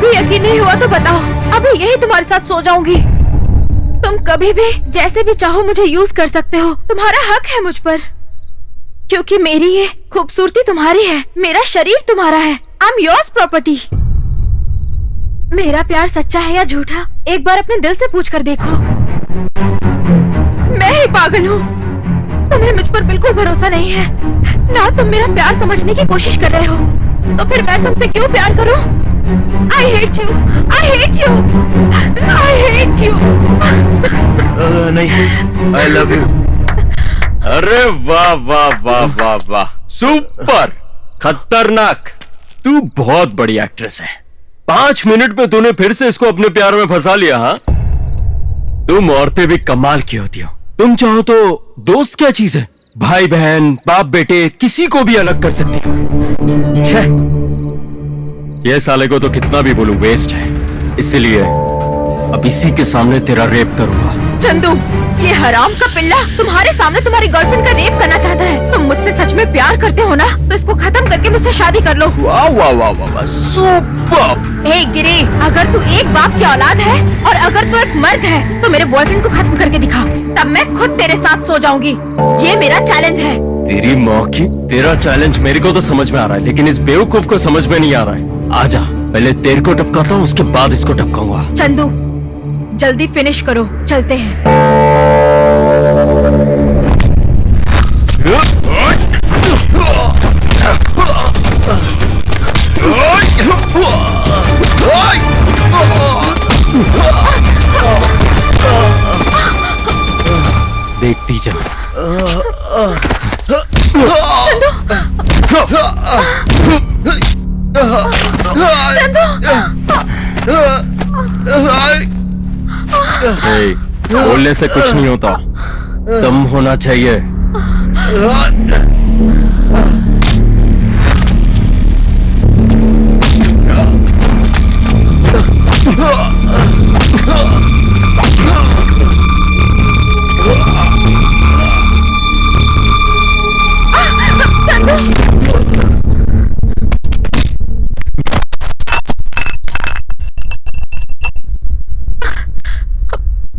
भी यकीन नहीं हुआ तो बताओ, अभी यही तुम्हारे साथ सो जाऊंगी। तुम कभी भी जैसे भी चाहो मुझे यूज कर सकते हो, तुम्हारा हक है मुझ पर, क्योंकि मेरी ये खूबसूरती तुम्हारी है, मेरा शरीर तुम्हारा है। I am yours property. मेरा प्यार सच्चा है या झूठा, एक बार अपने दिल से पूछ कर देखो। मैं ही पागल हूँ, तुम्हें मुझ पर बिल्कुल भरोसा नहीं है ना, तुम मेरा प्यार समझने की कोशिश कर रहे हो, तो फिर मैं तुमसे क्यों प्यार करूं? I hate you, I hate you, I hate you। नहीं, I love you। अरे वाह वाह वाह वाह वाह, सुपर, खतरनाक। तू बहुत बड़ी एक्ट्रेस है। 5 मिनट में तूने फिर से इसको अपने प्यार में फंसा लिया। हाँ, तुम औरतें भी कमाल की होती हो। तुम चाहो तो दोस्त क्या चीज है, भाई बहन बाप बेटे किसी को भी अलग कर सकती हो। छे, ये साले को तो कितना भी बोलूं वेस्ट है, इसीलिए अब इसी के सामने तेरा रेप करूंगा। चंदू, ये हराम का पिल्ला तुम्हारे सामने तुम्हारी गर्लफ्रेंड का रेप करना चाहता है। तुम मुझसे सच में प्यार करते हो ना, तो इसको खत्म करके मुझसे शादी कर लो। वाह वाह वाह वाह, सुपर। हे गिरी, अगर तू एक बाप की औलाद है और अगर तू एक मर्द है तो मेरे बॉयफ्रेंड को खत्म करके दिखा, तब मैं खुद तेरे साथ सो जाऊंगी। ये मेरा चैलेंज है। तेरी माँ की, तेरा चैलेंज मेरे को तो समझ में आ रहा है, लेकिन इस बेवकूफ को समझ में नहीं आ रहा है। आजा, पहले तेरे को टपकाता हूँ, उसके बाद इसको टपकाऊंगा। चंदू, जल्दी फिनिश करो, चलते हैं। देखती जा। बोलने से कुछ नहीं होता, दम होना चाहिए।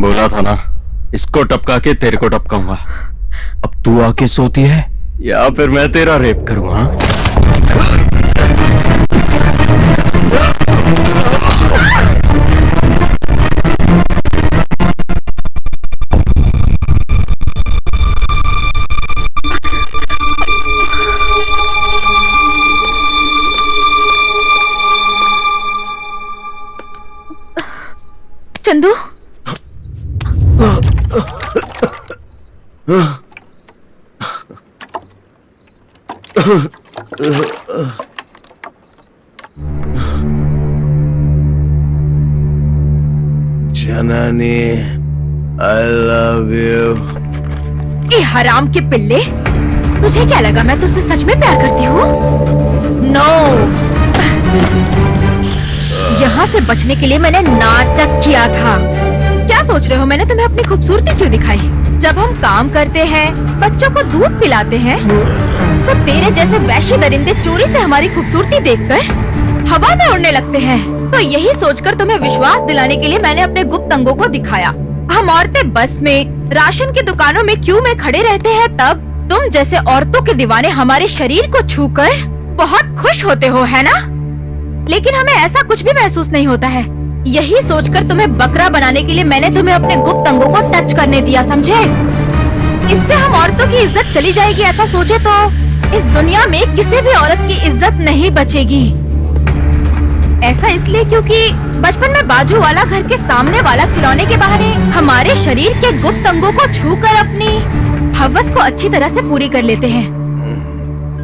बोला था ना, इसको टपका के तेरे को टपकाऊंगा। अब तू आके सोती है या फिर मैं तेरा रेप करूंगा? चंदू, जननी, I love you। ए हराम के पिल्ले, तुझे क्या लगा मैं तुझसे सच में प्यार करती हूँ? नो, यहाँ से बचने के लिए मैंने नाटक किया था। क्या सोच रहे हो, मैंने तुम्हें अपनी खूबसूरती क्यों दिखाई? जब हम काम करते हैं, बच्चों को दूध पिलाते हैं, तो तेरे जैसे वैश्य दरिंदे चोरी से हमारी खूबसूरती देखकर हवा में उड़ने लगते हैं। तो यही सोचकर तुम्हें विश्वास दिलाने के लिए मैंने अपने गुप्त अंगों को दिखाया। हम औरतें बस में, राशन की दुकानों में क्यू में खड़े रहते हैं, तब तुम जैसे औरतों के दीवाने हमारे शरीर को छूकर बहुत खुश होते हो, है ना? लेकिन हमें ऐसा कुछ भी महसूस नहीं होता है। यही सोचकर तुम्हें बकरा बनाने के लिए मैंने तुम्हें अपने गुप्त अंगों को टच करने दिया, समझे? इससे हम औरतों की इज्जत चली जाएगी, ऐसा सोचे तो इस दुनिया में किसी भी औरत की इज्जत नहीं बचेगी। ऐसा इसलिए क्योंकि बचपन में बाजू वाला घर के सामने वाला खिलौने के बहाने हमारे शरीर के गुप्त अंगों को छूकर अपनी हवस को अच्छी तरह से पूरी कर लेते हैं।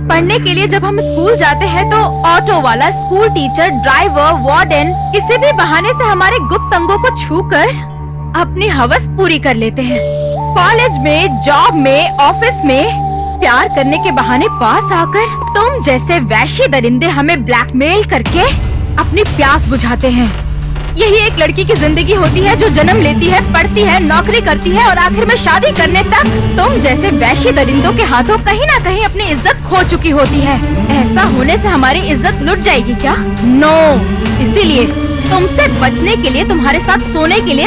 पढ़ने के लिए जब हम स्कूल जाते हैं तो ऑटो वाला, स्कूल टीचर, ड्राइवर, वार्डन किसी भी बहाने से हमारे गुप्त अंगों को छूकर अपनी हवस पूरी कर लेते हैं। कॉलेज में, जॉब में, ऑफिस में प्यार करने के बहाने पास आकर तुम जैसे वैश्य दरिंदे हमें ब्लैकमेल करके अपनी प्यास बुझाते हैं। यही एक लड़की की जिंदगी होती है जो जन्म लेती है, पढ़ती है, नौकरी करती है और आखिर में शादी करने तक तुम जैसे वैश्य दरिंदों के हाथों कहीं ना कहीं अपनी इज्जत खो चुकी होती है। ऐसा होने से हमारी इज्जत लुट जाएगी क्या? नो, इसीलिए तुमसे बचने के लिए, तुम्हारे साथ सोने के लिए